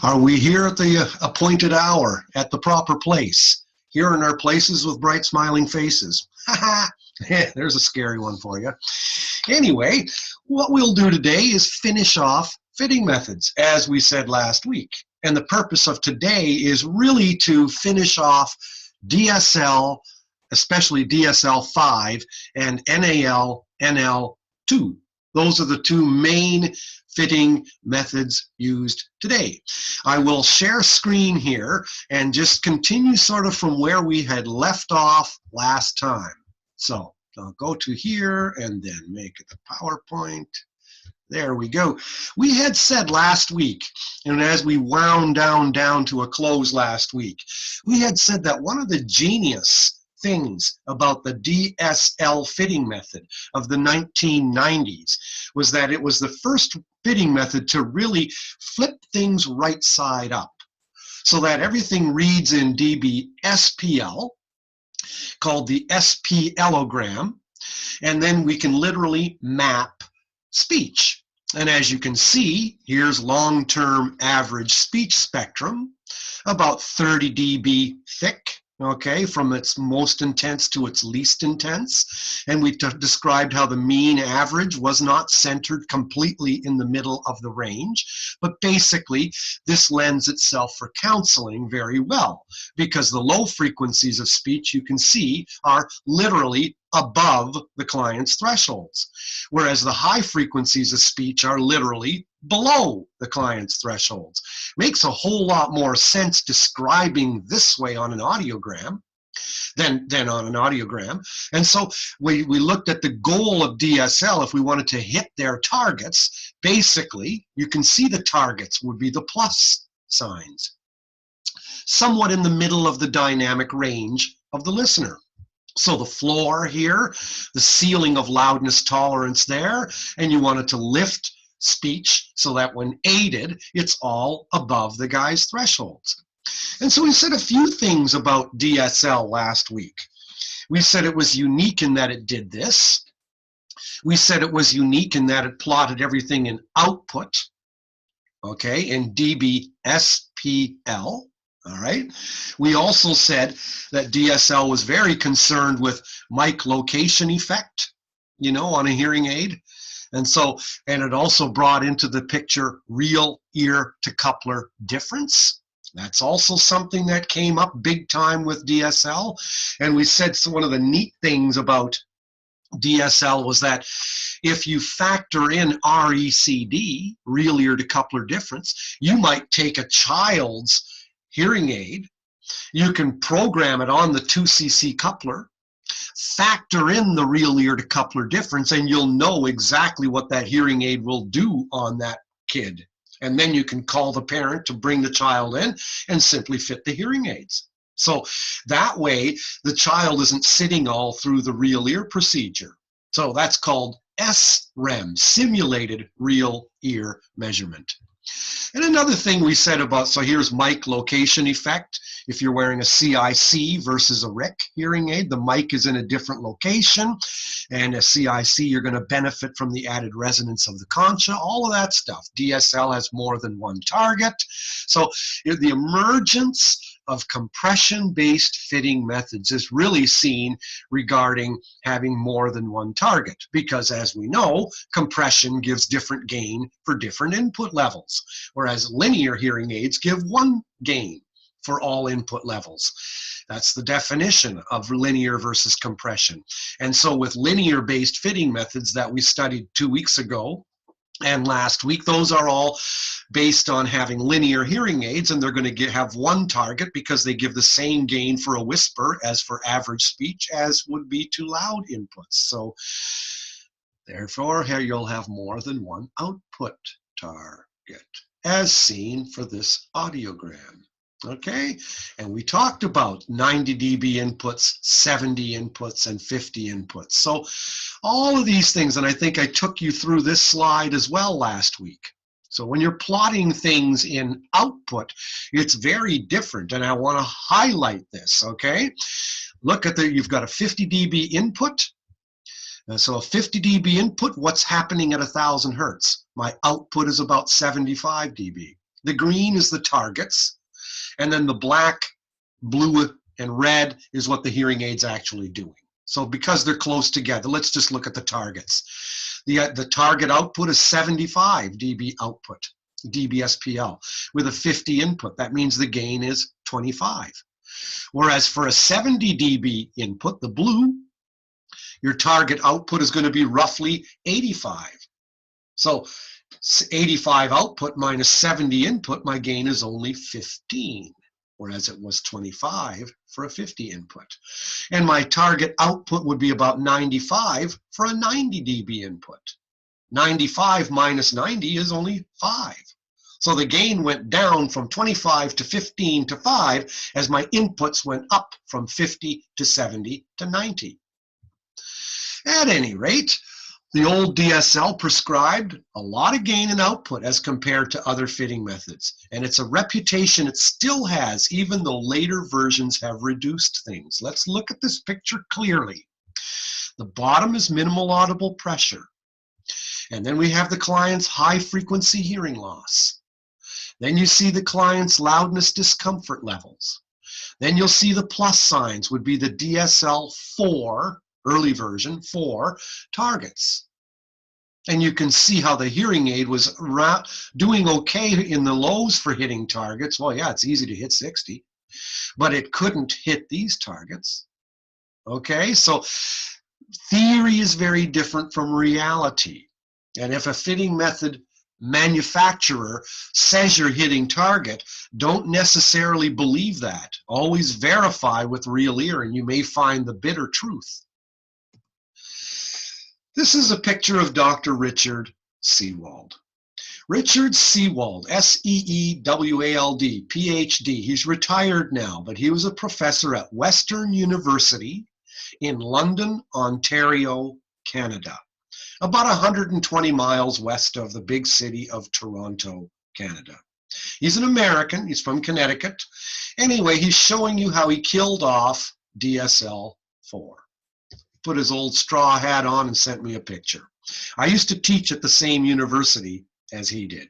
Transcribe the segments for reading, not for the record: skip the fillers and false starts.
Are we here at the appointed hour, at the proper place? Here in our places with bright smiling faces. There's a scary one for you. Anyway, what we'll do today is finish off fitting methods, as we said last week. And the purpose of today is really to finish off DSL, especially DSL-5 and NAL, NL2. Those are the two main fitting methods used today. I will share screen here and just continue sort of from where we had left off last time. So I'll go to here and then make it a PowerPoint. There we go. We had said last week, and as we wound down to a close last week, we had said that one of the genius things about the DSL fitting method of the 1990s was that it was the first fitting method to really flip things right side up so that everything reads in dB SPL, called the SPLogram, and then we can literally map speech. And as you can see, here's long-term average speech spectrum, about 30 dB thick, okay, from its most intense to its least intense. And we described how the mean average was not centered completely in the middle of the range, but basically this lends itself for counseling very well, because the low frequencies of speech you can see are literally above the client's thresholds, whereas the high frequencies of speech are literally below the client's thresholds. Makes a whole lot more sense describing this way on an audiogram than on an audiogram. And so we looked at the goal of DSL. If we wanted to hit their targets, basically you can see the targets would be the plus signs, somewhat in the middle of the dynamic range of the listener. So the floor here, the ceiling of loudness tolerance there, and you want it to lift speech so that when aided, it's all above the guy's thresholds. And so we said a few things about DSL last week. We said it was unique in that it did this. We said it was unique in that it plotted everything in output, okay, in dB SPL. All right. We also said that DSL was very concerned with mic location effect, you know, on a hearing aid. And it also brought into the picture real ear to coupler difference. That's also something that came up big time with DSL. And we said one of the neat things about DSL was that if you factor in RECD, real ear to coupler difference, you might take a child's hearing aid, you can program it on the 2cc coupler, factor in the real ear to coupler difference, and you'll know exactly what that hearing aid will do on that kid. And then you can call the parent to bring the child in and simply fit the hearing aids. So that way the child isn't sitting all through the real ear procedure. So that's called SREM, simulated real ear measurement. And another thing we said about, so here's mic location effect. If you're wearing a CIC versus a RIC hearing aid, the mic is in a different location, and a CIC, you're going to benefit from the added resonance of the concha, all of that stuff. DSL has more than one target. So the emergence of compression-based fitting methods is really seen regarding having more than one target, because as we know, compression gives different gain for different input levels, whereas linear hearing aids give one gain for all input levels. That's the definition of linear versus compression. And so with linear-based fitting methods that we studied 2 weeks ago and last week, those are all based on having linear hearing aids, and they're going to have one target because they give the same gain for a whisper as for average speech as would be to loud inputs. So therefore, here you'll have more than one output target, as seen for this audiogram. Okay, and we talked about 90 dB inputs, 70 inputs, and 50 inputs. So all of these things, and I think I took you through this slide as well last week. So when you're plotting things in output, it's very different, and I want to highlight this, okay? Look at you've got a 50 dB input. So a 50 dB input, what's happening at 1,000 hertz? My output is about 75 dB. The green is the targets, and then the black, blue, and red is what the hearing aid's actually doing. So because they're close together, let's just look at the targets. The target output is 75 dB output, dBSPL, with a 50 input. That means the gain is 25. Whereas for a 70 dB input, the blue, your target output is going to be roughly 85. So 85 output minus 70 input, my gain is only 15, whereas it was 25 for a 50 input. And my target output would be about 95 for a 90 dB input. 95 minus 90 is only 5. So the gain went down from 25 to 15 to 5 as my inputs went up from 50 to 70 to 90. At any rate, the old DSL prescribed a lot of gain and output as compared to other fitting methods. And it's a reputation it still has, even though later versions have reduced things. Let's look at this picture clearly. The bottom is minimal audible pressure. And then we have the client's high frequency hearing loss. Then you see the client's loudness discomfort levels. Then you'll see the plus signs would be the DSL-4, early version, 4 targets. And you can see how the hearing aid was doing okay in the lows for hitting targets. Well, yeah, it's easy to hit 60, but it couldn't hit these targets. Okay, so theory is very different from reality. And if a fitting method manufacturer says you're hitting target, don't necessarily believe that. Always verify with real ear and you may find the bitter truth. This is a picture of Dr. Richard Seewald. Richard Seewald, S-E-E-W-A-L-D, PhD. He's retired now, but he was a professor at Western University in London, Ontario, Canada, about 120 miles west of the big city of Toronto, Canada. He's an American. He's from Connecticut. Anyway, he's showing you how he killed off DSL-4. Put his old straw hat on and sent me a picture. I used to teach at the same university as he did.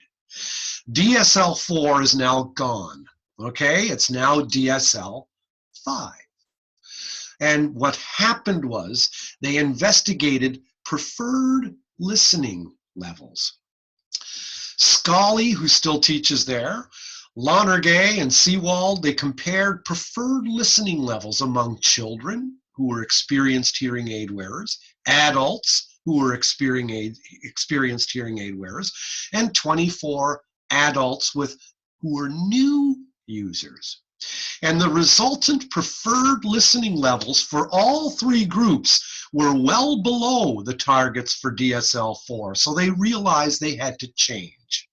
DSL-4 is now gone, okay? It's now DSL-5. And what happened was they investigated preferred listening levels. Scully, who still teaches there, Lonergan and Seewald, they compared preferred listening levels among children who were experienced hearing aid wearers, adults who were experienced hearing aid wearers, and 24 adults who were new users. And the resultant preferred listening levels for all three groups were well below the targets for DSL-4, so they realized they had to change.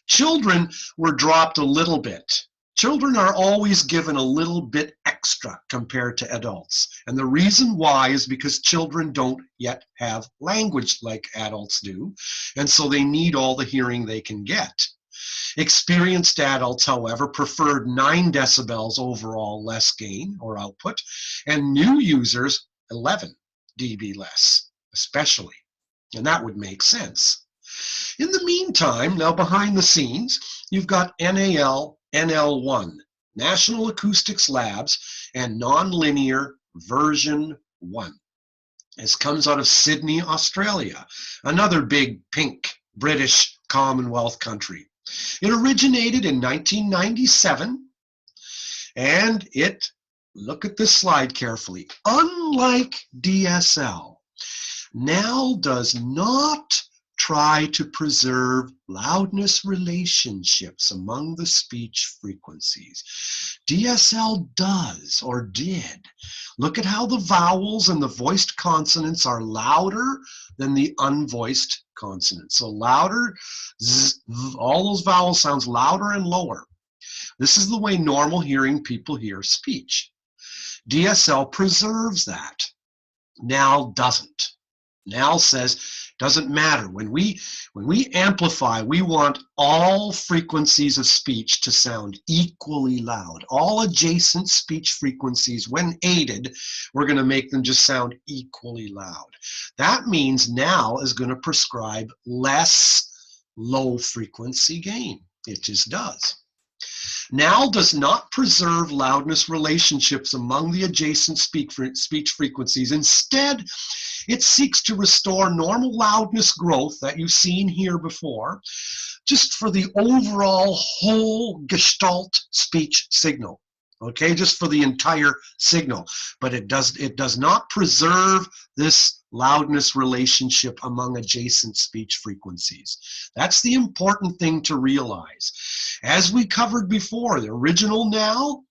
Children were dropped a little bit. Children are always given a little bit extra compared to adults. And the reason why is because children don't yet have language like adults do, and so they need all the hearing they can get. Experienced adults, however, preferred 9 decibels overall less gain or output, and new users 11 dB less, especially. And that would make sense. In the meantime, now behind the scenes, you've got NAL, NL1, National Acoustics Labs, and Nonlinear version 1. This comes out of Sydney, Australia, another big pink British Commonwealth country. It originated in 1997, and it, look at this slide carefully, unlike DSL, NAL does not try to preserve loudness relationships among the speech frequencies. DSL does, or did. Look at how the vowels and the voiced consonants are louder than the unvoiced consonants. So louder, z, all those vowel sounds louder and lower. This is the way normal hearing people hear speech. DSL preserves that. NAL doesn't. NAL says, doesn't matter. When we amplify, we want all frequencies of speech to sound equally loud. All adjacent speech frequencies, when aided, we're going to make them just sound equally loud. That means NAL is going to prescribe less low frequency gain. It just does. NAL does not preserve loudness relationships among the adjacent speech frequencies. Instead, it seeks to restore normal loudness growth that you've seen here before, just for the overall whole gestalt speech signal. Okay, just for the entire signal. But it does not preserve this loudness relationship among adjacent speech frequencies. That's the important thing to realize. As we covered before, the original NAL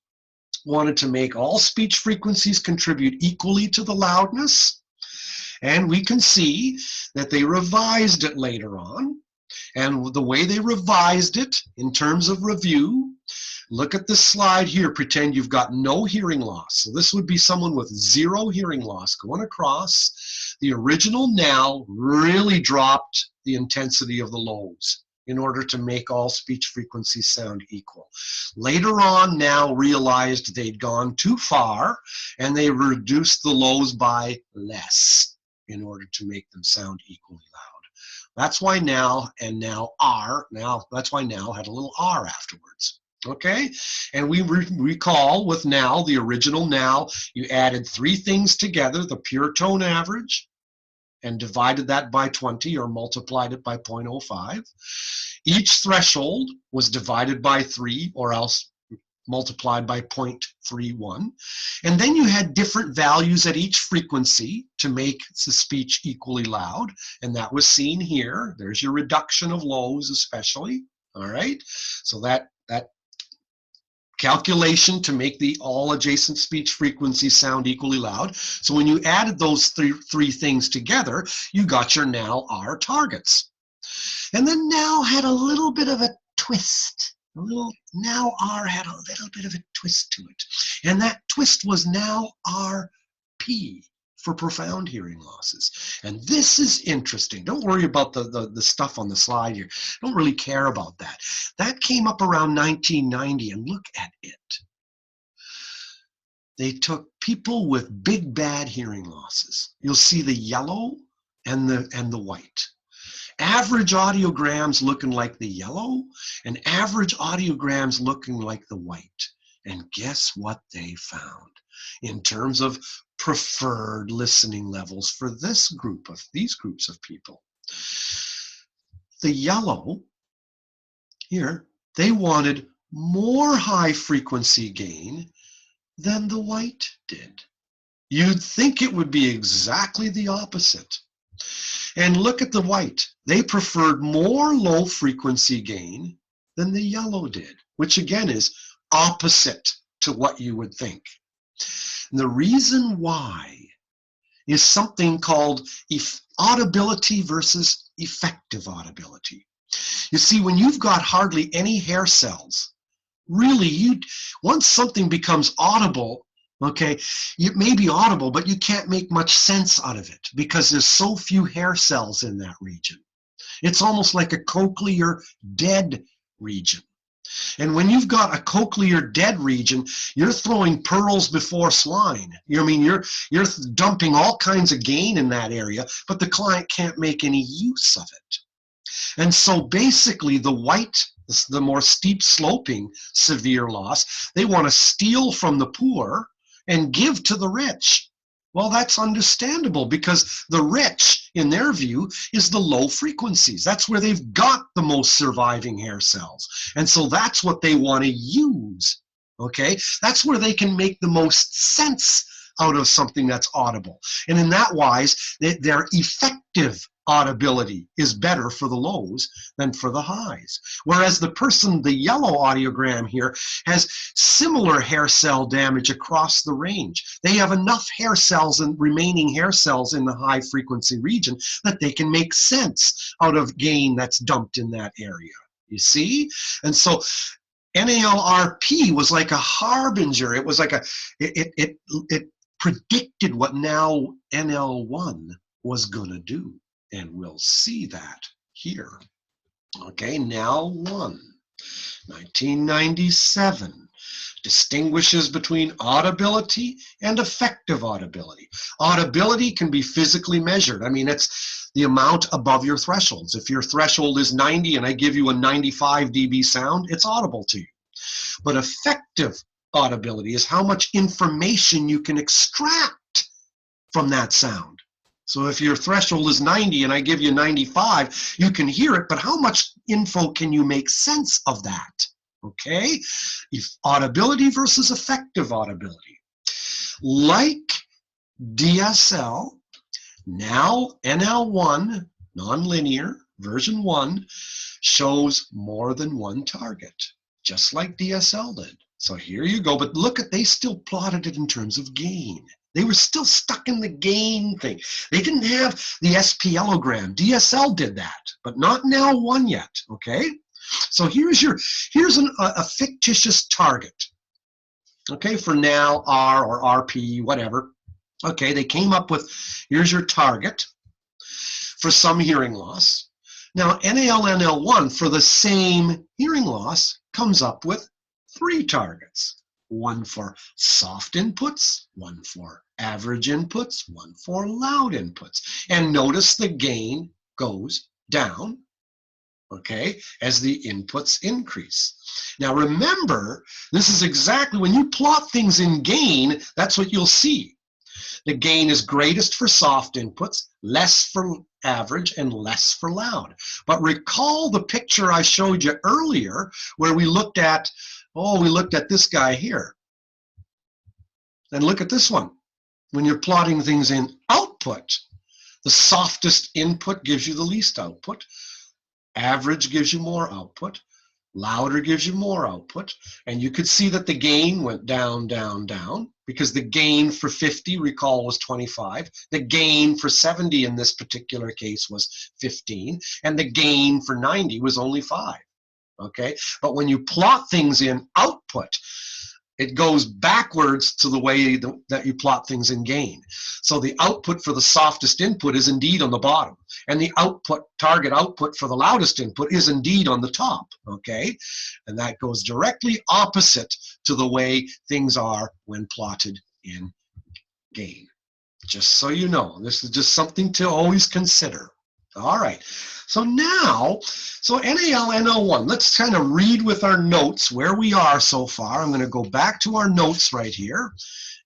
wanted to make all speech frequencies contribute equally to the loudness, and we can see that they revised it later on. And the way they revised it in terms of review, look at this slide here. Pretend you've got no hearing loss. So this would be someone with 0 hearing loss going across. The original NAL really dropped the intensity of the lows in order to make all speech frequencies sound equal. Later on, NAL realized they'd gone too far, and they reduced the lows by less in order to make them sound equally loud. That's why NAL and now R, that's why NAL had a little R afterwards. Okay, and we recall with NAL, the original NAL, you added 3 things together, the pure tone average, and divided that by 20 or multiplied it by 0.05. Each threshold was divided by 3 or else multiplied by 0.31. And then you had different values at each frequency to make the speech equally loud. And that was seen here. There's your reduction of lows especially. All right, so that calculation to make the all adjacent speech frequencies sound equally loud. So when you added those three things together, you got your NAL R targets. And then NAL had a little bit of a twist. NAL R had a little bit of a twist to it. And that twist was NAL RP for profound hearing losses. And this is interesting. Don't worry about the stuff on the slide here. Don't really care about that. That came up around 1990, and look at it. They took people with big bad hearing losses. You'll see the yellow and the white. Average audiograms looking like the yellow, and average audiograms looking like the white. And guess what they found in terms of preferred listening levels for these groups of people? The yellow here, they wanted more high frequency gain than the white did. You'd think it would be exactly the opposite. And look at the white. They preferred more low frequency gain than the yellow did, which again is opposite to what you would think. And the reason why is something called audibility versus effective audibility. You see, when you've got hardly any hair cells, really, once something becomes audible, okay, it may be audible, but you can't make much sense out of it because there's so few hair cells in that region. It's almost like a cochlear dead region. And when you've got a cochlear dead region, you're throwing pearls before swine. You're dumping all kinds of gain in that area, but the client can't make any use of it. And so basically the white, the more steep sloping severe loss, they want to steal from the poor and give to the rich. Well, that's understandable because the rich, in their view, is the low frequencies. That's where they've got the most surviving hair cells. And so that's what they want to use, okay? That's where they can make the most sense out of something that's audible. And in that wise, their effective audibility is better for the lows than for the highs. Whereas the yellow audiogram here, has similar hair cell damage across the range. They have enough hair cells and remaining hair cells in the high frequency region that they can make sense out of gain that's dumped in that area. You see? And so NALRP was like a harbinger. It was like it predicted what now NL1 was going to do. And we'll see that here. Okay, NAL1, 1997. distinguishes between audibility and effective audibility. Audibility can be physically measured. I mean, it's the amount above your thresholds. If your threshold is 90 and I give you a 95 dB sound, it's audible to you. But effective audibility is how much information you can extract from that sound. So if your threshold is 90 and I give you 95, you can hear it, but how much info can you make sense of that? Okay, if audibility versus effective audibility. Like DSL, now NL1, nonlinear, version 1, shows more than one target, just like DSL did. So here you go, but look at, they still plotted it in terms of gain. They were still stuck in the gain thing. They didn't have the SPLogram. DSL did that, but not NL1 yet, okay? So here's a fictitious target, okay, for now R or RP, whatever. Okay, they came up with, here's your target for some hearing loss. Now NAL NL1 for the same hearing loss comes up with 3 targets. One for soft inputs, one for average inputs, one for loud inputs. And notice the gain goes down, okay, as the inputs increase. Now remember, this is exactly, when you plot things in gain, that's what you'll see. The gain is greatest for soft inputs, less for average, and less for loud. But recall the picture I showed you earlier where we looked at, we looked at this guy here. And look at this one. When you're plotting things in output, the softest input gives you the least output. Average gives you more output. Louder gives you more output. And you could see that the gain went down, down, down, because the gain for 50, recall, was 25. The gain for 70 in this particular case was 15. And the gain for 90 was only 5. Okay? But when you plot things in output, it goes backwards to the way that you plot things in gain. So the output for the softest input is indeed on the bottom, and the target output for the loudest input is indeed on the top, okay? And that goes directly opposite to the way things are when plotted in gain. Just so you know, this is just something to always consider. All right, so now, NAL NL1, let's kind of read with our notes where we are so far. I'm going to go back to our notes right here,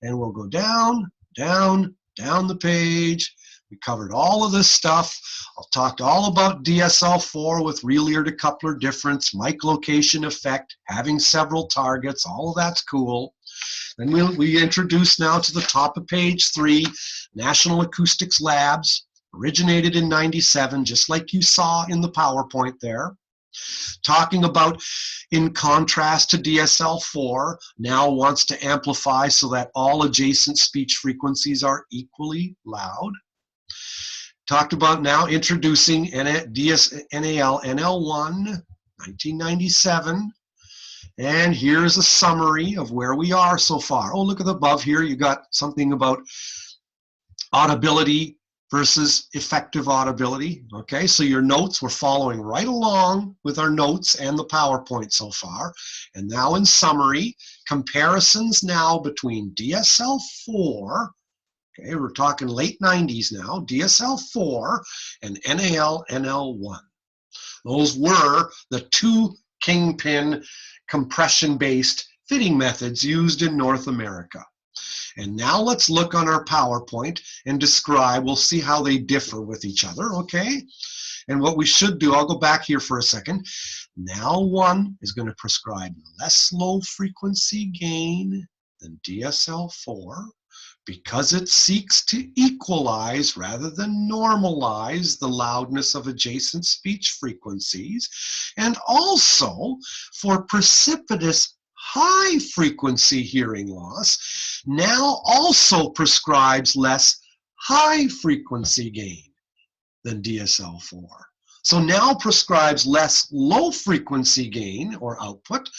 and we'll go down, down, down the page. We covered all of this stuff. I'll talk all about DSL4 with real ear to coupler difference, mic location effect, having several targets, all of that's cool. Then we introduce now to the top of page 3, National Acoustics Labs. Originated in '97, just like you saw in the PowerPoint there. Talking about, in contrast to DSL4, now wants to amplify so that all adjacent speech frequencies are equally loud. Talked about now introducing NAL NL1, 1997. And here's a summary of where we are so far. Oh, look at the above here. You got something about audibility versus effective audibility. Okay, so your notes, we're following right along with our notes and the PowerPoint so far. And now in summary, comparisons now between DSL4, okay, we're talking late 90s now, DSL4 and NAL NL1. Those were the 2 kingpin compression-based fitting methods used in North America. And now let's look on our PowerPoint and describe, we'll see how they differ with each other, okay? And what we should do, I'll go back here for a second. NAL1 is going to prescribe less low frequency gain than DSL4 because it seeks to equalize rather than normalize the loudness of adjacent speech frequencies, and also for precipitous high frequency hearing loss, now also prescribes less high frequency gain than DSL4. So now prescribes less low frequency gain or output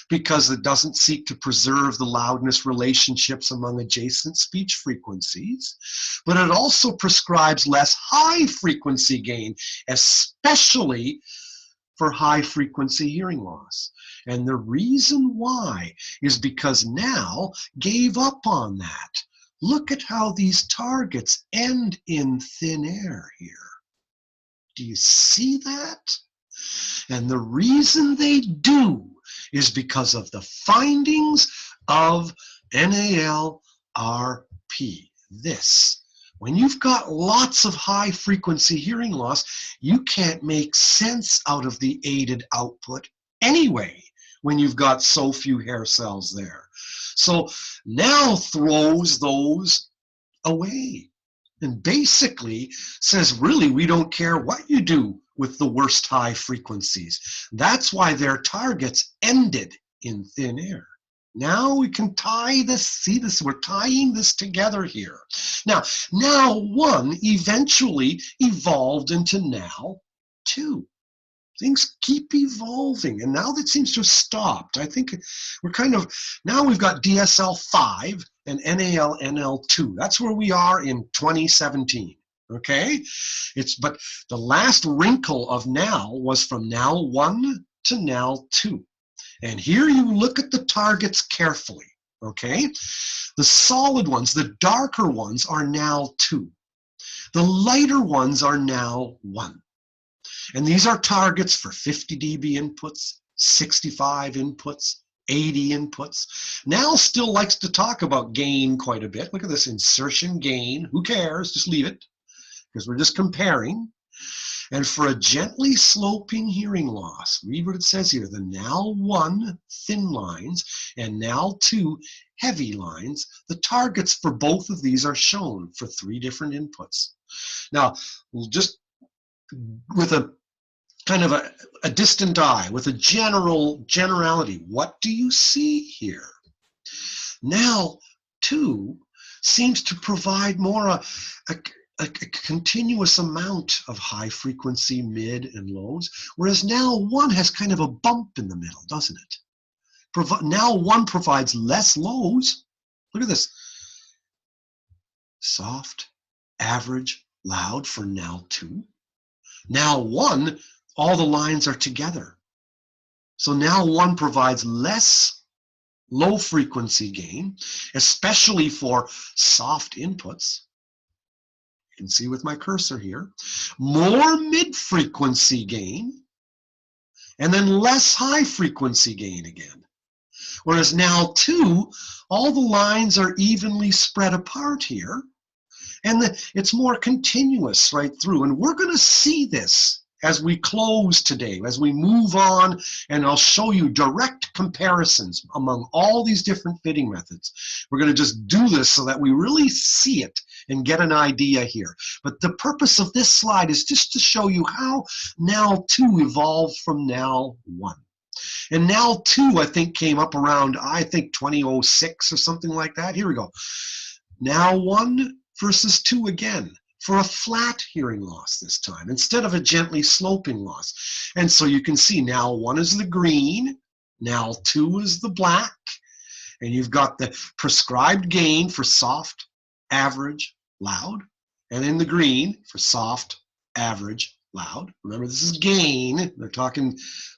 because it doesn't seek to preserve the loudness relationships among adjacent speech frequencies, but it also prescribes less high frequency gain, especially for high frequency hearing loss. And the reason why is because NAL gave up on that. Look at how these targets end in thin air here. Do you see that? And the reason they do is because of the findings of NALRP. This. When you've got lots of high frequency hearing loss, you can't make sense out of the aided output anyway when you've got so few hair cells there. So NAL throws those away and basically says, really, we don't care what you do with the worst high frequencies. That's why their targets ended in thin air. Now we can tie this, see this, we're tying this together here. Now, NAL1 eventually evolved into NAL2. Things keep evolving, and now that seems to have stopped. I think we're kind of, now we've got DSL5 and NAL-NL2. That's where we are in 2017, okay? But the last wrinkle of NAL was from NAL1 to NAL2. And here you look at the targets carefully, okay? The solid ones, the darker ones are NAL2. The lighter ones are NAL1. And these are targets for 50 dB inputs, 65 inputs, 80 inputs. NAL still likes to talk about gain quite a bit. Look at this insertion gain. Who cares? Just leave it, because we're just comparing. And for a gently sloping hearing loss, read what it says here, the NAL1 thin lines and NAL2 heavy lines, the targets for both of these are shown for 3 different inputs. Now, we'll just, with a kind of a distant eye, with a generality, what do you see here? NAL2 seems to provide more a continuous amount of high frequency, mid, and lows, whereas NAL1 has kind of a bump in the middle, doesn't it? NAL1 provides less lows. Look at this. Soft, average, loud for NAL2. NAL1, all the lines are together. So NAL1 provides less low frequency gain, especially for soft inputs. You can see with my cursor here, more mid-frequency gain, and then less high-frequency gain again. Whereas NAL2, all the lines are evenly spread apart here, and it's more continuous right through. And we're going to see this as we close today, as we move on, and I'll show you direct comparisons among all these different fitting methods. We're going to just do this so that we really see it and get an idea here. But the purpose of this slide is just to show you how NAL2 evolved from NAL1. And NAL2, I think, came up around, 2006 or something like that. Here we go. NAL1 versus 2 again, for a flat hearing loss this time, instead of a gently sloping loss. And so you can see NAL1 is the green, NAL2 is the black, and you've got the prescribed gain for soft, average, loud, and in the green for soft, average, loud. Remember, this is gain. They're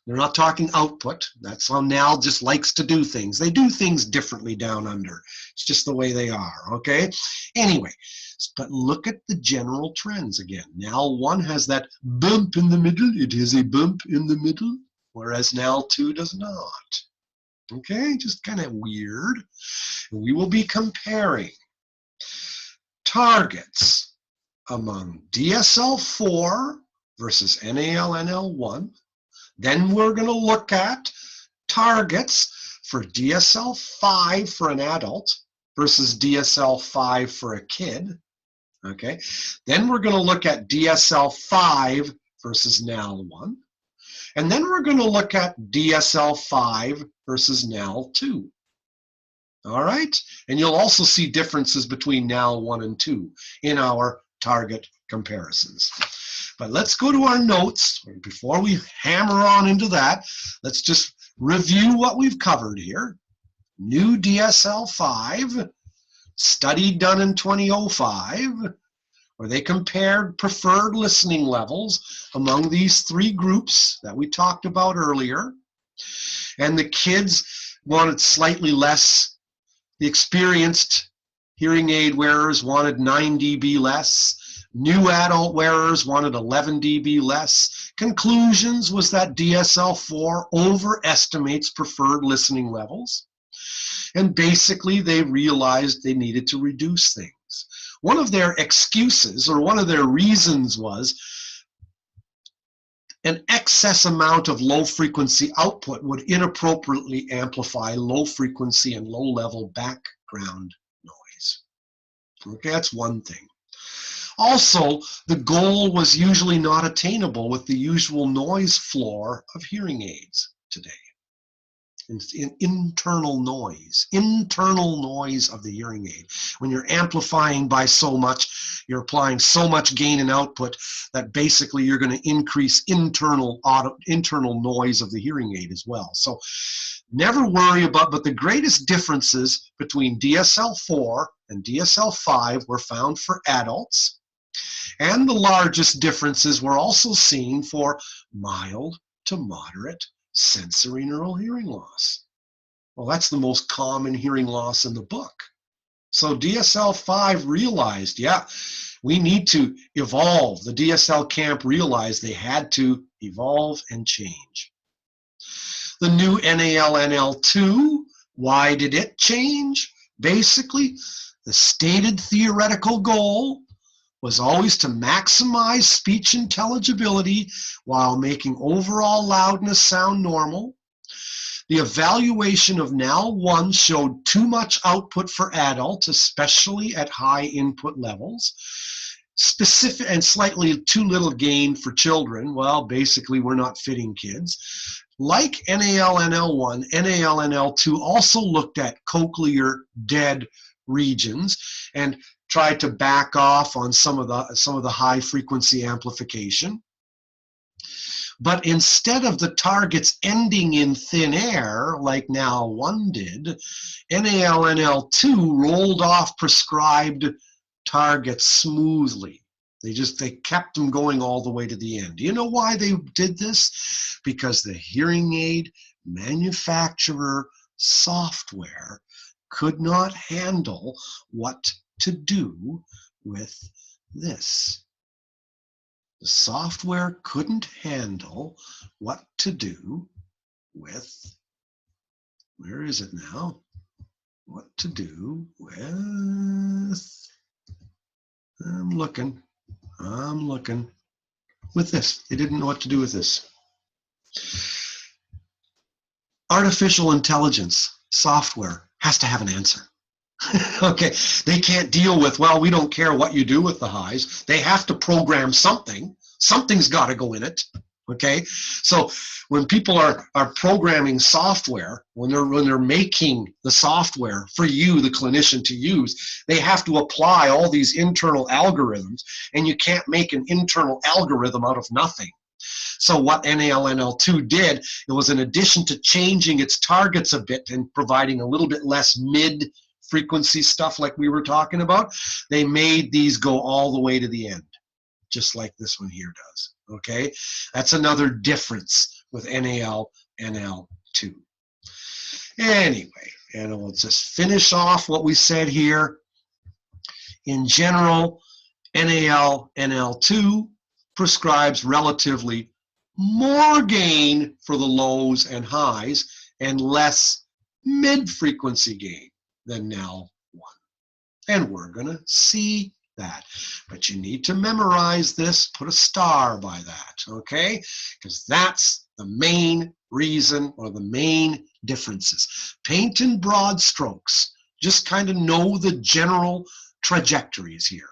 not talking output. That's how NAL just likes to do things. They do things differently down under. It's just the way they are, okay? Anyway, but look at the general trends again. NAL1 has that bump in the middle. It is a bump in the middle, whereas NAL2 does not. Okay, just kind of weird. We will be comparing targets among DSL4 versus NAL-NL1. Then we're going to look at targets for DSL5 for an adult versus DSL5 for a kid. Okay. Then we're going to look at DSL5 versus NAL1. And then we're going to look at DSL5 versus NAL2. All right? And you'll also see differences between NAL1 and 2 in our target comparisons. But let's go to our notes. Before we hammer on into that, let's just review what we've covered here. New DSL5, study done in 2005. where they compared preferred listening levels among these three groups that we talked about earlier. And the kids wanted slightly less. The experienced hearing aid wearers wanted 9 dB less. New adult wearers wanted 11 dB less. Conclusions was that DSL-4 overestimates preferred listening levels. And basically they realized they needed to reduce things. One of their excuses, or one of their reasons, was an excess amount of low frequency output would inappropriately amplify low frequency and low level background noise. Okay, that's one thing. Also, the goal was usually not attainable with the usual noise floor of hearing aids today. Internal noise of the hearing aid. When you're amplifying by so much, you're applying so much gain and output that basically you're going to increase internal noise of the hearing aid as well. So never worry about, but the greatest differences between DSL-4 and DSL-5 were found for adults, and the largest differences were also seen for mild to moderate sensory neural hearing loss. Well, that's the most common hearing loss in the book. So DSL-5 realized, yeah, we need to evolve. The DSL camp realized they had to evolve and change. The new NAL-NL2, why did it change? Basically, the stated theoretical goal was always to maximize speech intelligibility while making overall loudness sound normal. The evaluation of NAL-1 showed too much output for adults, especially at high input levels. Specific and slightly too little gain for children. Well, basically we're not fitting kids. Like NAL-NL1, NAL-NL2 also looked at cochlear dead regions and tried to back off on some of the high frequency amplification. But instead of the targets ending in thin air like NAL-1 did, NAL-NL2 rolled off prescribed targets smoothly. They kept them going all the way to the end. Do you know why they did this? Because the hearing aid manufacturer software could not handle what to do with this. The software couldn't handle what to do with, where is it now? What to do with, I'm looking with this. They didn't know what to do with this. Artificial intelligence software has to have an answer. Okay, they can't deal with, well, we don't care what you do with the highs. They have to program something. Something's got to go in it. Okay, so when people are programming software, when they're making the software for you, the clinician, to use, they have to apply all these internal algorithms, and you can't make an internal algorithm out of nothing. So what NAL-NL2 did, it was in addition to changing its targets a bit and providing a little bit less mid-frequency stuff like we were talking about, they made these go all the way to the end, just like this one here does. Okay, that's another difference with NAL-NL2. Anyway, and we'll just finish off what we said here. In general, NAL-NL2 prescribes relatively more gain for the lows and highs and less mid-frequency gain than NAL-1. And we're going to see that. But you need to memorize this, put a star by that, okay? Because that's the main reason or the main differences. Paint in broad strokes. Just kind of know the general trajectories here.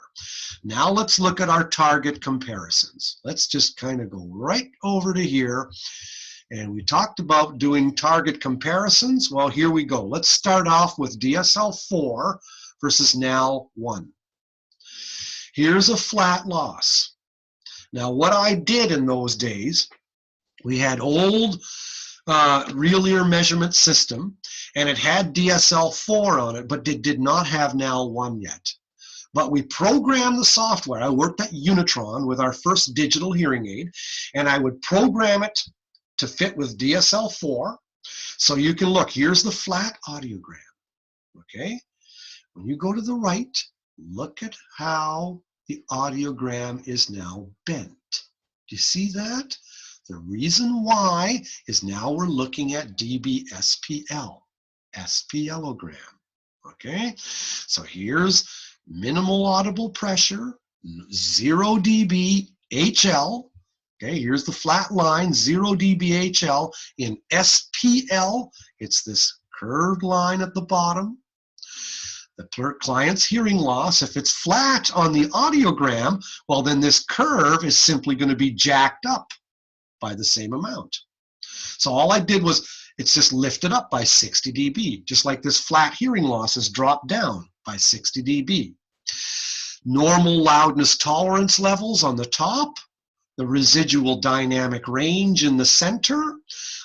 Now let's look at our target comparisons. Let's just kind of go right over to here. And we talked about doing target comparisons. Well, here we go. Let's start off with DSL-4 versus NAL-1. Here's a flat loss. Now, what I did in those days, we had old real ear measurement system, and it had DSL-4 on it, but it did not have NAL-1 yet. But we programmed the software. I worked at Unitron with our first digital hearing aid, and I would program it to fit with DSL-4. So you can look, here's the flat audiogram, okay? When you go to the right, look at how the audiogram is now bent. Do you see that? The reason why is now we're looking at dB-SPL, SPLogram, okay? So here's minimal audible pressure, 0 dB HL, okay? Here's the flat line, 0 dB HL. In SPL, it's this curved line at the bottom. The client's hearing loss, if it's flat on the audiogram, well, then this curve is simply going to be jacked up by the same amount. So all I did was, it's just lifted up by 60 dB, just like this flat hearing loss is dropped down by 60 dB. Normal loudness tolerance levels on the top, the residual dynamic range in the center.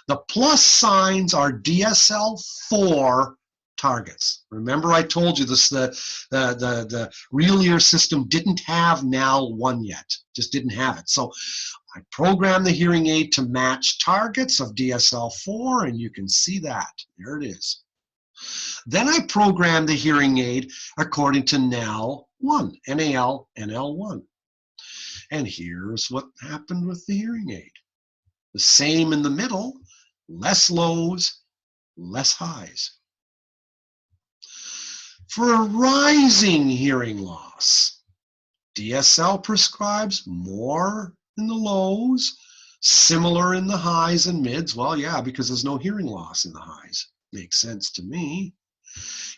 The plus signs are DSL-4 targets. Remember I told you this, the real ear system didn't have NAL 1 yet, just didn't have it. So I programmed the hearing aid to match targets of DSL-4, and you can see that. There it is. Then I programmed the hearing aid according to NAL 1, NAL, NL1. And here's what happened with the hearing aid. The same in the middle, less lows, less highs. For a rising hearing loss, DSL prescribes more in the lows, similar in the highs and mids. Well, yeah, because there's no hearing loss in the highs. Makes sense to me.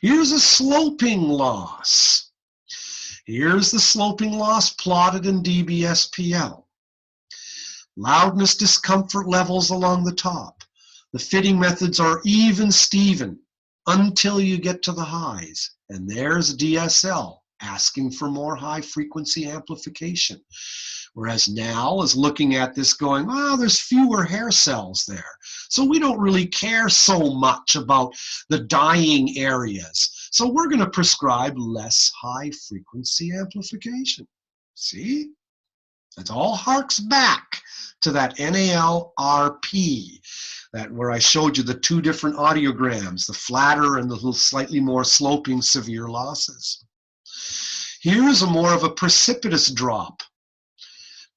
Here's a sloping loss. Here's the sloping loss plotted in dB-SPL. Loudness discomfort levels along the top. The fitting methods are even-steven until you get to the highs. And there's DSL asking for more high-frequency amplification. Whereas NAL is looking at this going, oh, there's fewer hair cells there. So we don't really care so much about the dying areas. So we're going to prescribe less high-frequency amplification. See? That all harks back to that NAL-RP, that where I showed you the two different audiograms, the flatter and the little slightly more sloping severe losses. Here's a more of a precipitous drop.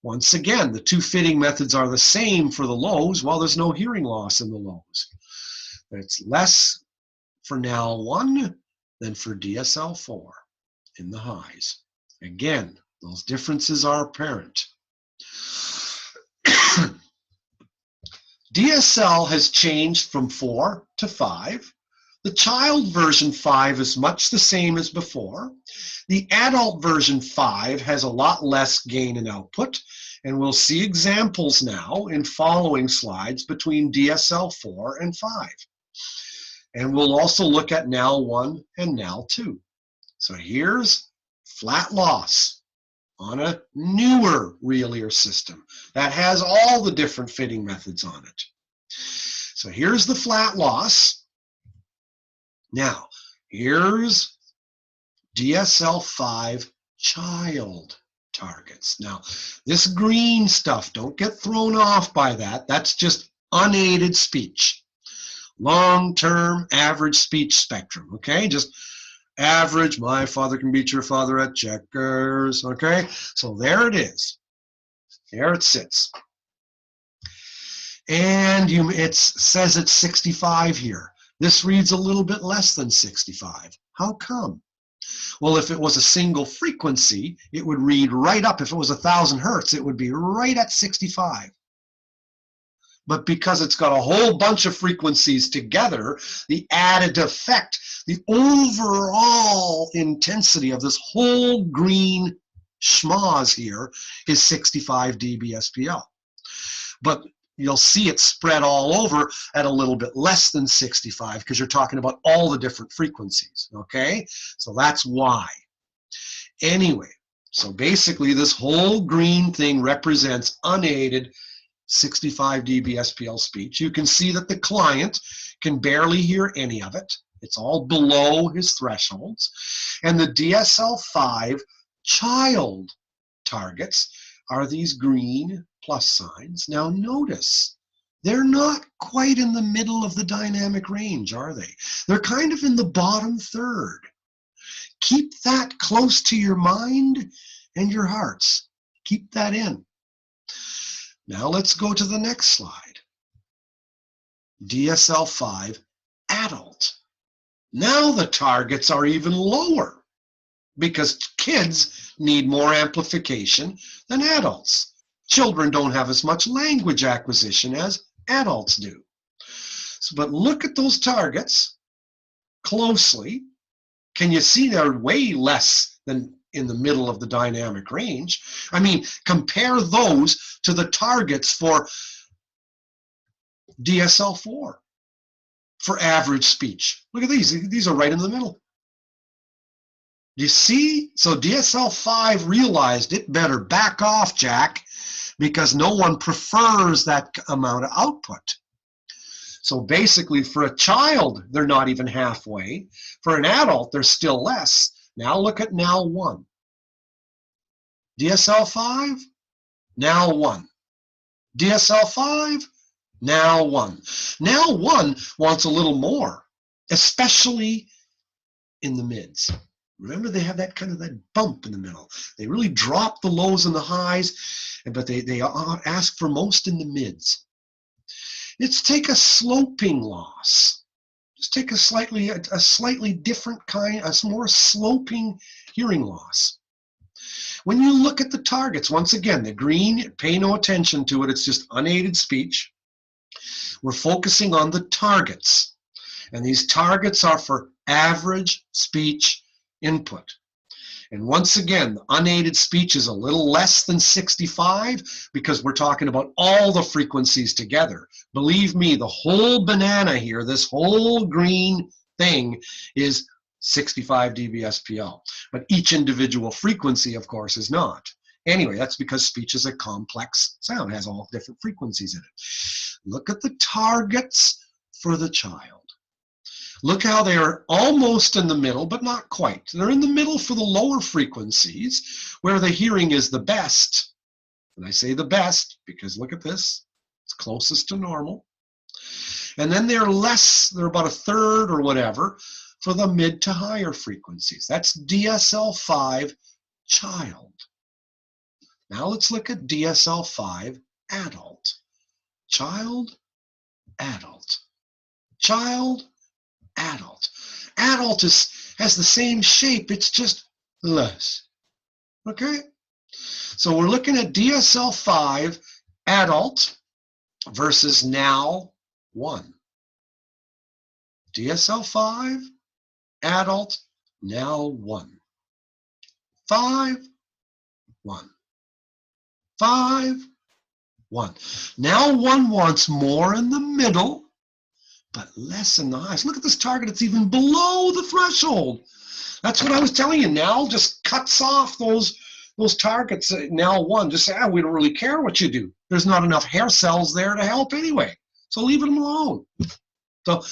Once again, the two fitting methods are the same for the lows. Well, there's no hearing loss in the lows. It's less for NAL 1 than for DSL-4 in the highs. Again, those differences are apparent. DSL has changed from 4 to 5. The child version 5 is much the same as before. The adult version 5 has a lot less gain and output, and we'll see examples now in following slides between DSL-4 and 5. And we'll also look at NAL 1 and NAL 2. So here's flat loss on a newer real ear system that has all the different fitting methods on it. So here's the flat loss. Now, here's DSL-5 child targets. Now, this green stuff, don't get thrown off by that. That's just unaided speech. Long-term average speech spectrum, okay? Just average, my father can beat your father at checkers, okay? So there it is. There it sits. And it says it's 65 here. This reads a little bit less than 65. How come? Well, if it was a single frequency, it would read right up. If it was 1,000 hertz, it would be right at 65. But because it's got a whole bunch of frequencies together, the added effect, the overall intensity of this whole green schmoz here is 65 dB-SPL. But you'll see it spread all over at a little bit less than 65 because you're talking about all the different frequencies, okay? So that's why. Anyway, so basically this whole green thing represents unaided 65 dB-SPL speech. You can see that the client can barely hear any of it. It's all below his thresholds. And the DSL-5 child targets are these green plus signs. Now notice, they're not quite in the middle of the dynamic range, are they? They're kind of in the bottom third. Keep that close to your mind and your hearts. Keep that in. Now let's go to the next slide. DSL-5 adult. Now the targets are even lower because kids need more amplification than adults. Children don't have as much language acquisition as adults do. But look at those targets closely. Can you see they're way less than in the middle of the dynamic range? I mean, compare those to the targets for DSL-4 for average speech. Look at these. These are right in the middle. You see? So DSL-5 realized it better back off, Jack, because no one prefers that amount of output. So basically, for a child, they're not even halfway. For an adult, they're still less. Now look at NAL 1. DSL-5, NAL 1. DSL-5, NAL 1. NAL 1 wants a little more, especially in the mids. Remember, they have that kind of that bump in the middle. They really drop the lows and the highs, but they ask for most in the mids. Let's take a sloping loss. Just take a slightly different kind, a more sloping hearing loss. When you look at the targets, once again, the green, pay no attention to it, it's just unaided speech. We're focusing on the targets, and these targets are for average speech input. And once again, the unaided speech is a little less than 65 because we're talking about all the frequencies together. Believe me, the whole banana here, this whole green thing is 65 dBSPL. But each individual frequency, of course, is not. Anyway, that's because speech is a complex sound. It has all different frequencies in it. Look at the targets for the child. Look how they are almost in the middle, but not quite. They're in the middle for the lower frequencies, where the hearing is the best. And I say the best because look at this. It's closest to normal. And then they're less, they're about a third or whatever, for the mid to higher frequencies. That's DSL-5 child. Now let's look at DSL-5 adult. Child, adult. Child, adult. Adult has the same shape, it's just less. Okay? So we're looking at DSL-5 adult versus NAL 1. DSL-5 adult, NAL 1. 5, 1. 5, 1. NAL 1 wants more in the middle, but less in the highs. Look at this target, it's even below the threshold. That's what I was telling you. NAL just cuts off those targets. NAL 1, just say, we don't really care what you do. There's not enough hair cells there to help anyway. So leave them alone. So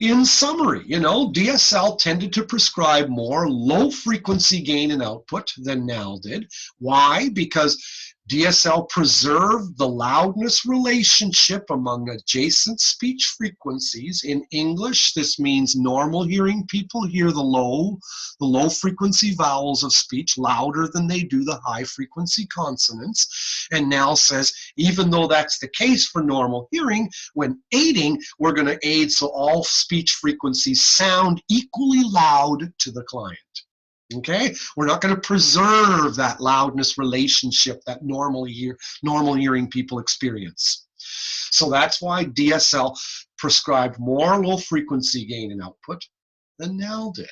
in summary, DSL tended to prescribe more low frequency gain in output than NAL did. Why? Because DSL preserved the loudness relationship among adjacent speech frequencies. In English, this means normal hearing people hear the low frequency vowels of speech louder than they do the high frequency consonants. And NAL says, even though that's the case for normal hearing, when aiding, we're going to aid so all speech frequencies sound equally loud to the client. Okay, we're not going to preserve that loudness relationship that normal hearing people experience. So that's why DSL prescribed more low frequency gain in output than NAL did.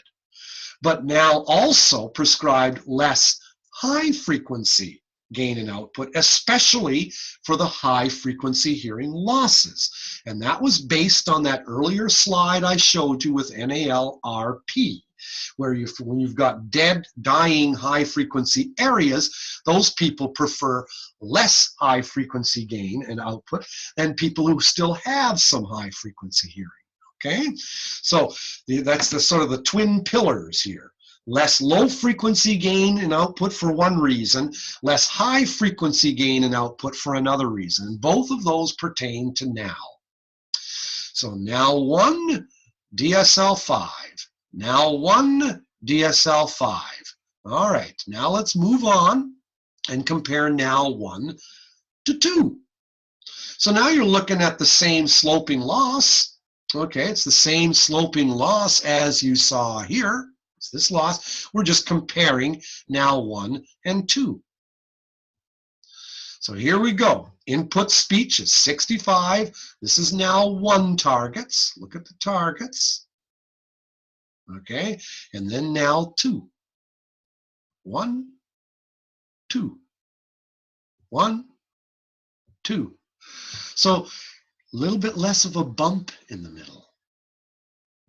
But NAL also prescribed less high frequency gain in output, especially for the high frequency hearing losses. And that was based on that earlier slide I showed you with NAL-RP. Where when you've got dead, dying, high-frequency areas, those people prefer less high-frequency gain and output than people who still have some high-frequency hearing. Okay, so that's the sort of the twin pillars here. Less low frequency gain in output for one reason, less high frequency gain in output for another reason. And both of those pertain to now. So now 1, DSL5. Now 1, DSL5. All right, now let's move on and compare now 1 to 2. So now you're looking at the same sloping loss. Okay, it's the same sloping loss as you saw here. It's this loss. We're just comparing now 1 and 2. So here we go. Input speech is 65. This is now 1 targets. Look at the targets. Okay, and then now 2. 1, 2. 1, 2. So a little bit less of a bump in the middle.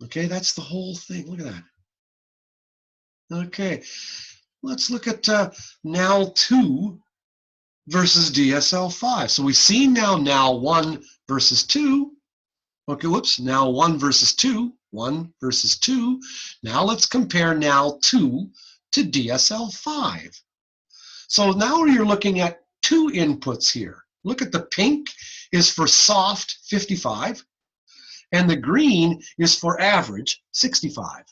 Okay, that's the whole thing. Look at that. Okay, let's look at now 2 versus DSL5. So we see now 1 versus 2. Okay, whoops, now 1 versus 2. 1 versus 2. Now let's compare now 2 to DSL5. So now you're looking at 2 inputs here. Look at the pink is for soft, 55, and the green is for average, 65.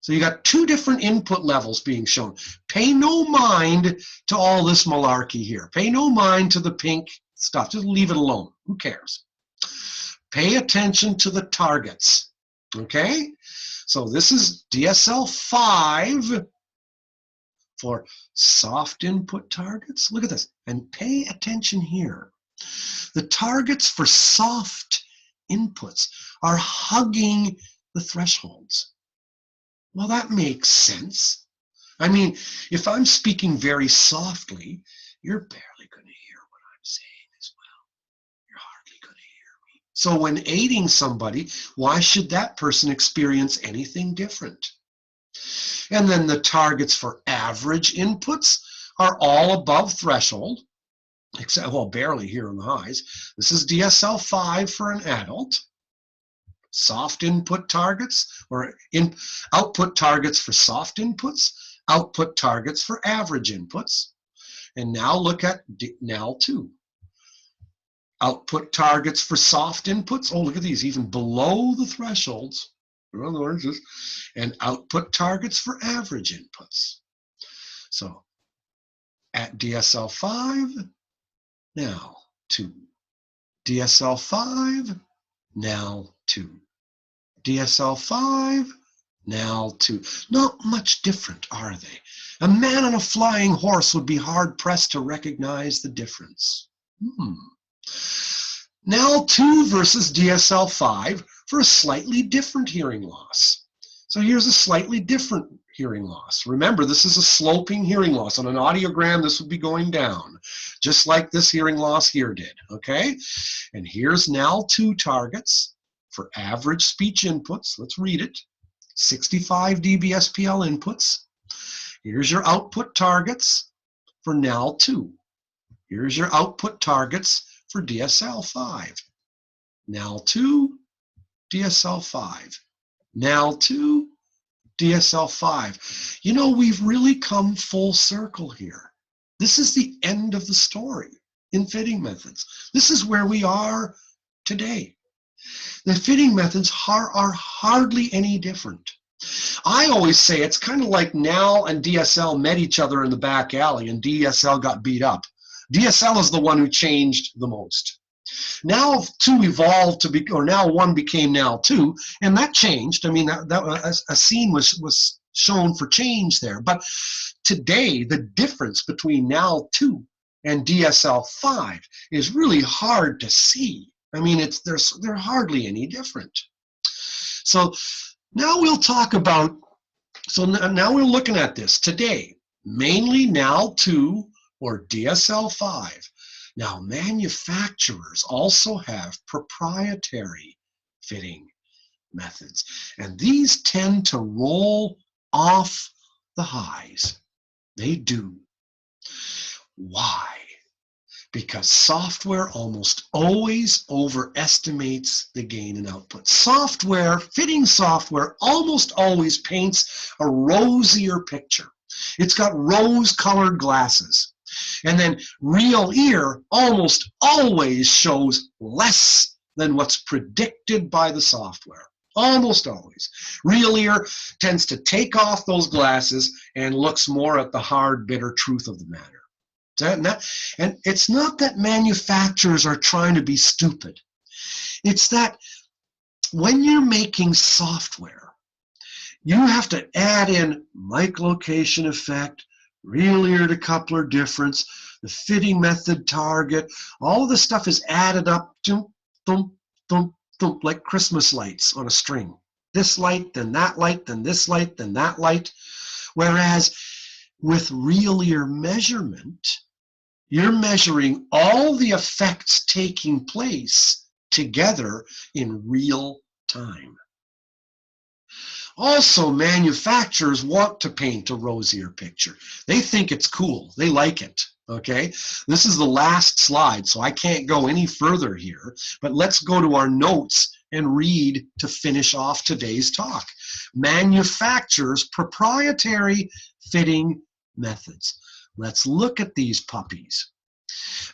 So you got 2 different input levels being shown. Pay no mind to all this malarkey here. Pay no mind to the pink stuff. Just leave it alone. Who cares? Pay attention to the targets. Okay? So this is DSL5 for soft input targets. Look at this. And pay attention here. The targets for soft inputs are hugging the thresholds. Well, that makes sense. I mean, if I'm speaking very softly, you're barely going to hear what I'm saying as well. You're hardly going to hear me. So when aiding somebody, why should that person experience anything different? And then the targets for average inputs are all above threshold, except, well, barely here in the highs. This is DSL5 for an adult. Soft input targets, or output targets for soft inputs, output targets for average inputs. And now look at now 2. Output targets for soft inputs. Oh, look at these, even below the thresholds. Around the oranges. And output targets for average inputs. So at DSL5, now 2. DSL5, now 2. DSL5, now 2. Not much different, are they? A man on a flying horse would be hard-pressed to recognize the difference. Now 2 versus DSL5 for a slightly different hearing loss. So here's a slightly different hearing loss. Remember, this is a sloping hearing loss. On an audiogram, this would be going down, just like this hearing loss here did, okay? And here's now 2 targets for average speech inputs. Let's read it. 65 dB SPL inputs. Here's your output targets for now 2. Here's your output targets for DSL5. Now 2, DSL5. Now 2, DSL5. You know, we've really come full circle here. This is the end of the story in fitting methods. This is where we are today. The fitting methods are hardly any different. I always say it's kind of like now and DSL met each other in the back alley and DSL got beat up. DSL is the one who changed the most. Now 2 evolved to be, or now 1 became now 2, and that changed. I mean, a scene was shown for change there. But today, the difference between now 2 and DSL5 is really hard to see. I mean, they're hardly any different. So now we'll talk about, so now we're looking at this today, mainly now 2 or DSL5. Now, manufacturers also have proprietary fitting methods, and these tend to roll off the highs. They do. Why? Because software almost always overestimates the gain and output. Software, fitting software, almost always paints a rosier picture. It's got rose-colored glasses. And then real ear almost always shows less than what's predicted by the software. Almost always. Real ear tends to take off those glasses and looks more at the hard, bitter truth of the matter. And it's not that manufacturers are trying to be stupid. It's that when you're making software, you have to add in mic location effect, real ear to coupler difference, the fitting method target. All of this stuff is added up, thump, thump, thump, thump, like Christmas lights on a string. This light, then that light, then this light, then that light. Whereas with real ear measurement, you're measuring all the effects taking place together in real time. Also, manufacturers want to paint a rosier picture. They think it's cool. They like it. Okay, this is the last slide, so I can't go any further here, but let's go to our notes and read to finish off today's talk. Manufacturers' proprietary fitting methods. Let's look at these puppies.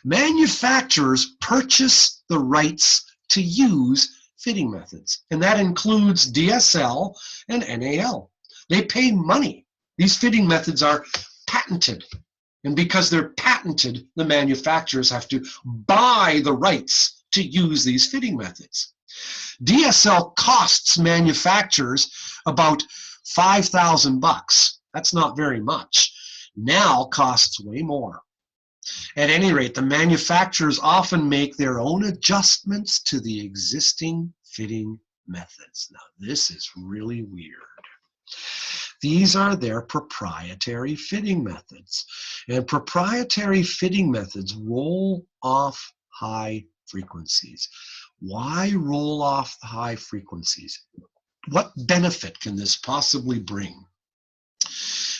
Manufacturers purchase the rights to use fitting methods, and that includes DSL and NAL. They pay money. These fitting methods are patented, and because they're patented, the manufacturers have to buy the rights to use these fitting methods. DSL costs manufacturers about $5,000. That's not very much. NAL costs way more. At any rate, the manufacturers often make their own adjustments to the existing fitting methods. Now, this is really weird. These are their proprietary fitting methods. And proprietary fitting methods roll off high frequencies. Why roll off the high frequencies? What benefit can this possibly bring?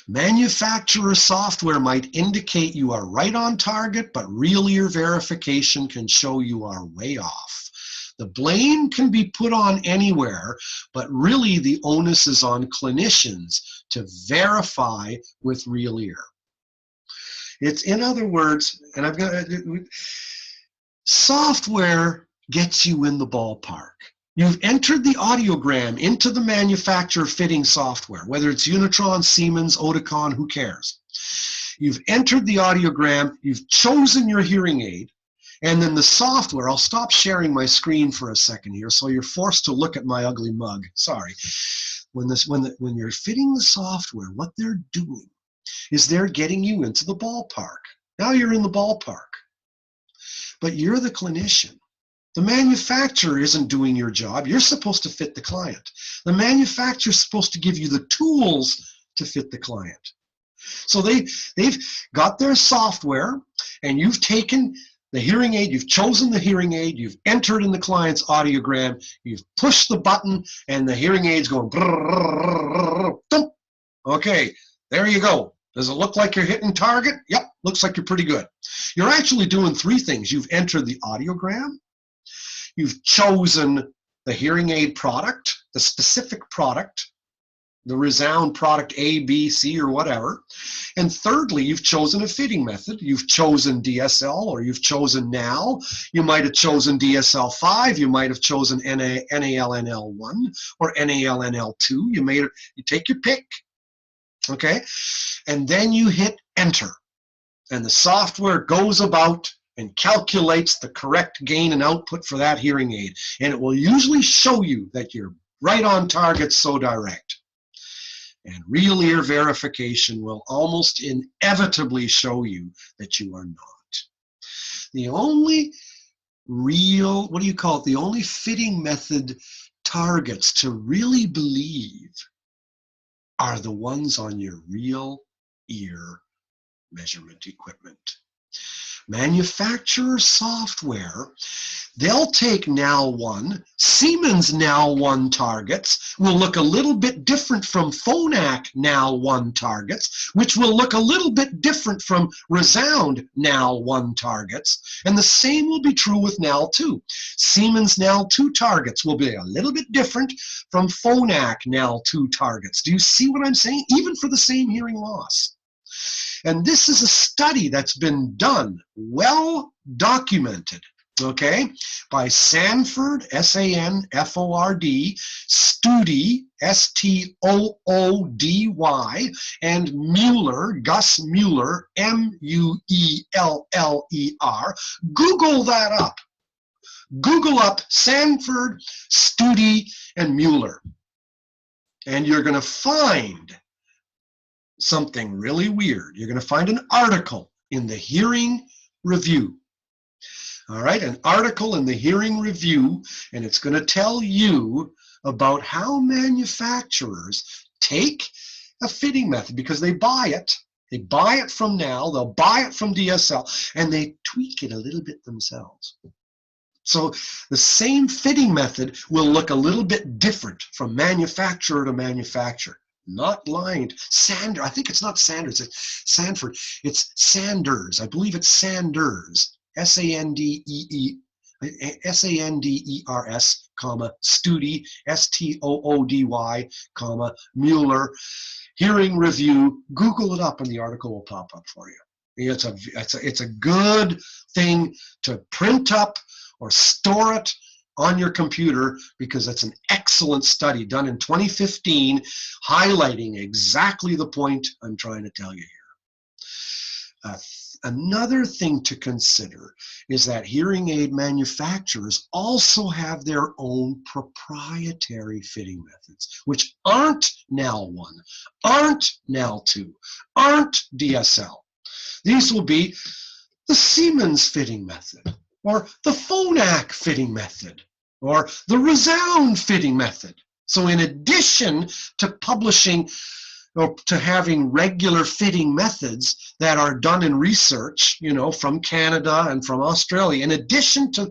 Manufacturer software might indicate you are right on target, but real ear verification can show you are way off. The blame can be put on anywhere, but really the onus is on clinicians to verify with real ear. It's, in other words, and I've got software gets you in the ballpark. You've entered the audiogram into the manufacturer fitting software, whether it's Unitron, Siemens, Oticon, who cares? You've entered the audiogram, you've chosen your hearing aid, and then the software, I'll stop sharing my screen for a second here, so you're forced to look at my ugly mug. Sorry. When you're fitting the software, what they're doing is they're getting you into the ballpark. Now you're in the ballpark. But you're the clinician. The manufacturer isn't doing your job. You're supposed to fit the client. The manufacturer is supposed to give you the tools to fit the client. So they've got their software, and you've taken the hearing aid, you've chosen the hearing aid, you've entered in the client's audiogram, you've pushed the button, and the hearing aid's going thump. Okay, there you go. Does it look like you're hitting target? Yep, looks like you're pretty good. You're actually doing three things. You've entered the audiogram, you've chosen the hearing aid product, the specific product, the Resound product A, B, C, or whatever. And thirdly, you've chosen a fitting method. You've chosen DSL, or you've chosen NAL. You might have chosen DSL5. You might have chosen NAL-NL1 or NAL-NL2. You take your pick, okay? And then you hit enter. And the software goes about and calculates the correct gain and output for that hearing aid. And it will usually show you that you're right on target, so direct. And real ear verification will almost inevitably show you that you are not. The only real, the only fitting method targets to really believe are the ones on your real ear measurement equipment. Manufacturer software, they'll take Now One. Siemens Now One targets will look a little bit different from Phonak Now One targets, which will look a little bit different from Resound Now One targets. And the same will be true with Now Two. Siemens Now Two targets will be a little bit different from Phonak Now Two targets. Do you see what I'm saying? Even for the same hearing loss. And this is a study that's been done, well documented, okay, by Sanford, S-A-N-F-O-R-D, Stoody, S-T-O-O-D-Y, and Mueller, Gus Mueller, M-U-E-L-L-E-R. Google that up. Google up Sanford, Stoody, and Mueller. And you're going to find something really weird. You're going to find an article in the Hearing Review. All right, an article in the Hearing Review, and it's going to tell you about how manufacturers take a fitting method because they buy it. They buy it from Now, they'll buy it from DSL, and they tweak it a little bit themselves. So the same fitting method will look a little bit different from manufacturer to manufacturer. Not lying. Sanders, I think it's not Sanders, it's Sanford. It's Sanders. I believe it's Sanders. S-A-N-D-E-R-S, comma, Stoody, S-T-O-O-D-Y, comma, Mueller. Hearing Review. Google it up and the article will pop up for you. It's a good thing to print up or store it on your computer because it's an excellent study done in 2015 highlighting exactly the point I'm trying to tell you here. Another thing to consider is that hearing aid manufacturers also have their own proprietary fitting methods, which aren't Now One, aren't Now Two, aren't DSL. These will be the Siemens fitting method, or the Phonak fitting method, or the Resound fitting method. So in addition to publishing or to having regular fitting methods that are done in research, you know, from Canada and from Australia, in addition to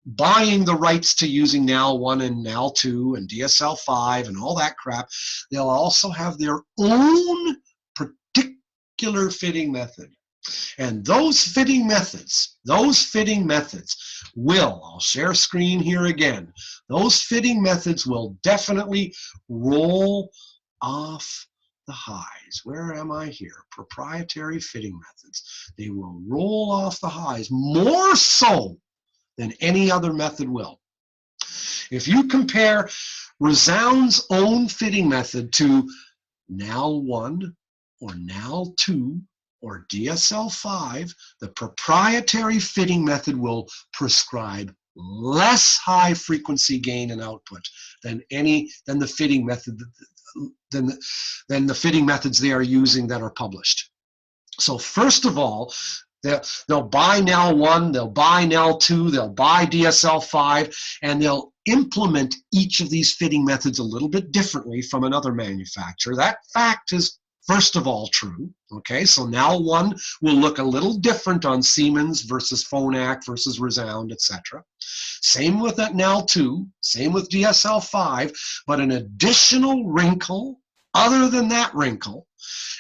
buying the rights to using Now One and Now Two and DSL-5 and all that crap, they'll also have their own particular fitting method. And those fitting methods will, I'll share screen here again, those fitting methods will definitely roll off the highs. Where am I here? Proprietary fitting methods. They will roll off the highs more so than any other method will. If you compare Resound's own fitting method to Now One or Now Two or DSL-5, the proprietary fitting method will prescribe less high frequency gain and output than the fitting method than the fitting methods they are using that are published. So first of all, they'll buy Now One, they'll buy Now Two, they'll buy DSL-5, and they'll implement each of these fitting methods a little bit differently from another manufacturer. That fact is first of all true, okay? So Now One will look a little different on Siemens versus Phonak versus Resound, etc. Same with that Now Two, same with DSL-5, but an additional wrinkle, other than that wrinkle,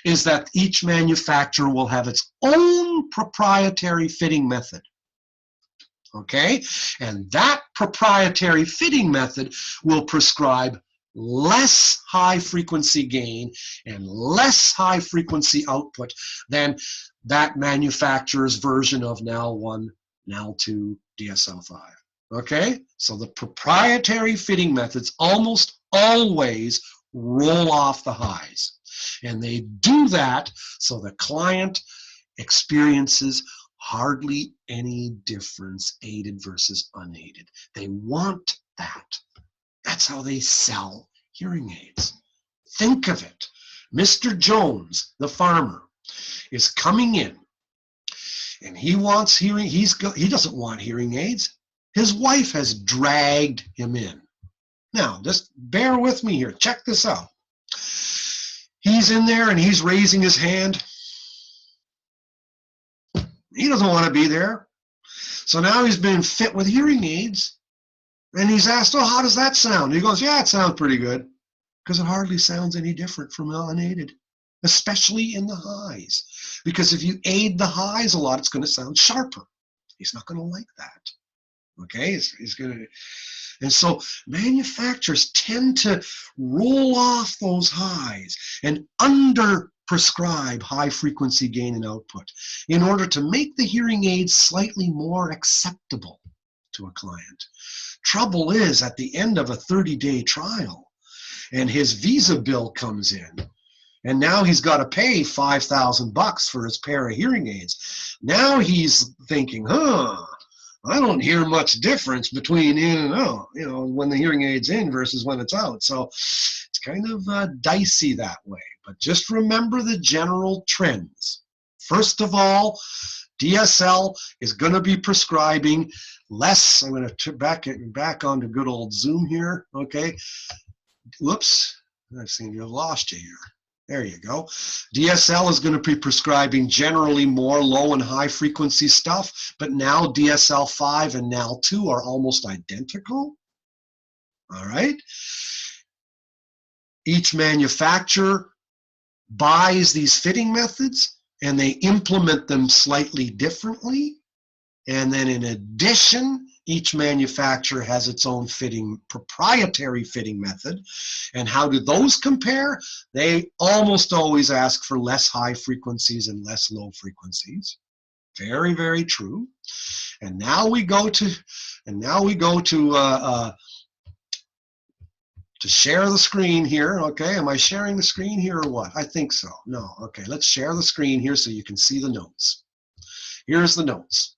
is that each manufacturer will have its own proprietary fitting method, okay? And that proprietary fitting method will prescribe less high frequency gain and less high frequency output than that manufacturer's version of Now One, Now Two, DSL-5. Okay, so the proprietary fitting methods almost always roll off the highs, and they do that so the client experiences hardly any difference, aided versus unaided. They want that. That's how they sell hearing aids. Think of it. Mr. Jones, the farmer, is coming in, and he wants he doesn't want hearing aids. His wife has dragged him in. Now, just bear with me here. Check this out. He's in there and he's raising his hand. doesn't want to be there. So now he's been fit with hearing aids, and he's asked, oh, how does that sound? He goes, yeah, it sounds pretty good, because it hardly sounds any different from unaided, especially in the highs. Because if you aid the highs a lot, it's going to sound sharper. He's not going to like that. Okay, he's going to, and so manufacturers tend to roll off those highs and under-prescribe high-frequency gain and output in order to make the hearing aids slightly more acceptable to a client. Trouble is, at the end of a 30-day trial, and his Visa bill comes in, and now he's got to pay $5,000 for his pair of hearing aids. Now he's thinking, I don't hear much difference between in and out, when the hearing aid's in versus when it's out. So it's kind of dicey that way. But just remember the general trends. First of all, DSL is going to be prescribing less. I'm going to back onto good old Zoom here. Okay. Whoops. I seem to have lost you here. There you go. DSL is going to be prescribing generally more low and high frequency stuff, but now DSL-5 and NAL-2 are almost identical. All right. Each manufacturer buys these fitting methods and they implement them slightly differently. And then in addition, each manufacturer has its own proprietary fitting method. And how do those compare? They almost always ask for less high frequencies and less low frequencies. Very, very true. And now we go to share the screen here. Okay, am I sharing the screen here or what? I think so. No, okay, let's share the screen here so you can see the notes. Here's the notes.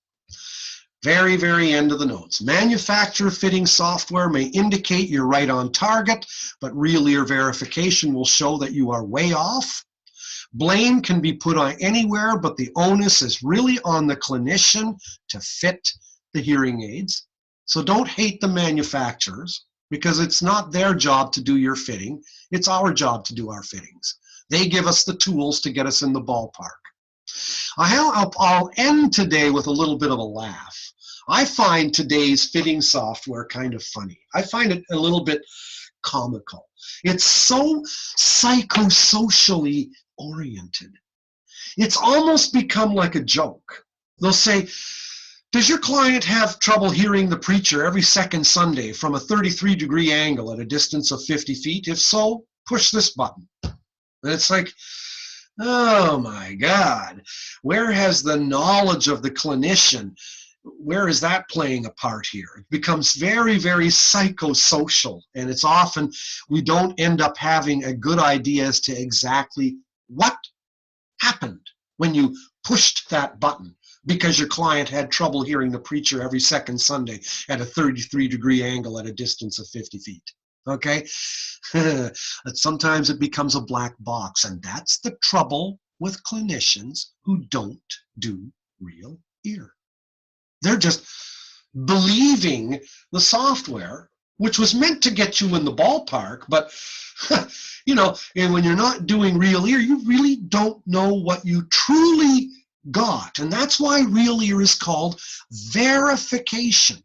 Very, very end of the notes. Manufacturer fitting software may indicate you're right on target, but real ear verification will show that you are way off. Blame can be put on anywhere, but the onus is really on the clinician to fit the hearing aids. So don't hate the manufacturers, because it's not their job to do your fitting. It's our job to do our fittings. They give us the tools to get us in the ballpark. I'll end today with a little bit of a laugh. I find today's fitting software kind of funny. I find it a little bit comical. It's so psychosocially oriented. It's almost become like a joke. They'll say, does your client have trouble hearing the preacher every second Sunday from a 33-degree angle at a distance of 50 feet? If so, push this button. And it's like, oh my God, where has the knowledge of the clinician, where is that playing a part here? It becomes very, very psychosocial, and it's often we don't end up having a good idea as to exactly what happened when you pushed that button because your client had trouble hearing the preacher every second Sunday at a 33-degree angle at a distance of 50 feet. Okay? Sometimes it becomes a black box, and that's the trouble with clinicians who don't do real ear. They're just believing the software, which was meant to get you in the ballpark, but and when you're not doing real ear, you really don't know what you truly got. And that's why real ear is called verification.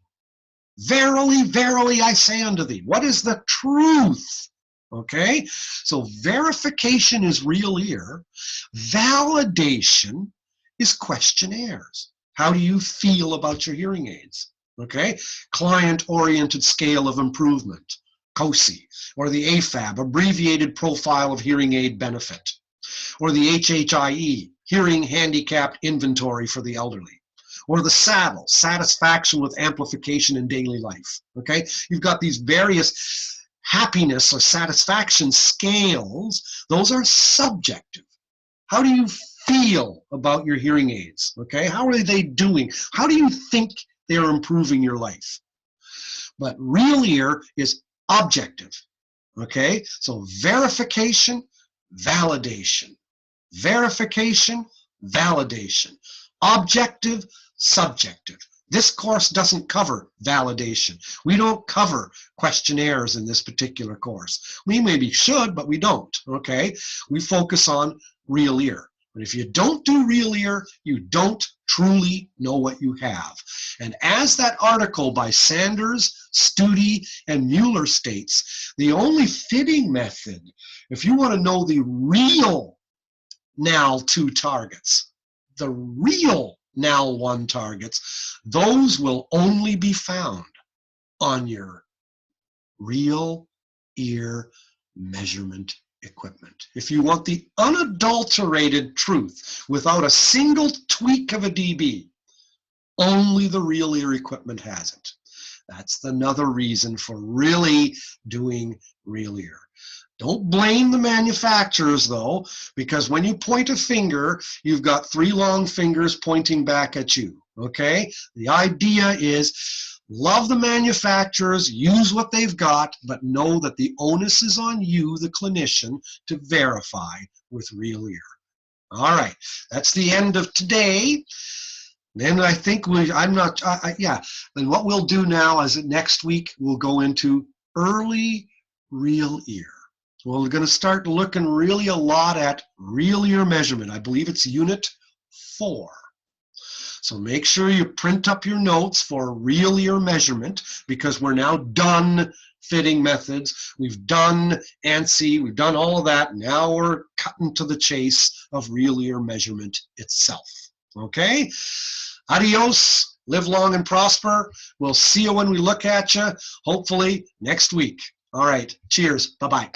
Verily, verily, I say unto thee. What is the truth? Okay, so verification is real ear. Validation is questionnaires. How do you feel about your hearing aids? Okay, client-oriented scale of improvement, COSI, or the AFAB, abbreviated profile of hearing aid benefit, or the HHIE, hearing handicapped inventory for the elderly, or the SADL, satisfaction with amplification in daily life. Okay, you've got these various happiness or satisfaction scales. Those are subjective. How do you feel about your hearing aids? Okay, how are they doing? How do you think they're improving your life? But real ear is objective. Okay, so verification, validation. Verification, validation. Objective, subjective. This course doesn't cover validation. We don't cover questionnaires in this particular course. We maybe should, but we don't, okay? We focus on real ear, But if you don't do real ear, you don't truly know what you have. And as that article by Sanders, Studi, and Mueller states, the only fitting method, if you want to know the real NAL2 targets, the real NAL1 targets, those will only be found on your real ear measurement equipment. If you want the unadulterated truth without a single tweak of a dB, only the real ear equipment has it. That's another reason for really doing real ear. Don't blame the manufacturers though, because when you point a finger, you've got 3 long fingers pointing back at you, okay? The idea is love the manufacturers, use what they've got, but know that the onus is on you, the clinician, to verify with real ear. All right, that's the end of today. Then I think then what we'll do now is that next week we'll go into early real ear. Well, we're going to start looking really a lot at real ear measurement. I believe it's Unit 4. So make sure you print up your notes for real ear measurement, because we're now done fitting methods. We've done ANSI, we've done all of that. Now we're cutting to the chase of real ear measurement itself. Okay? Adios. Live long and prosper. We'll see you when we look at you, hopefully next week. All right. Cheers. Bye-bye.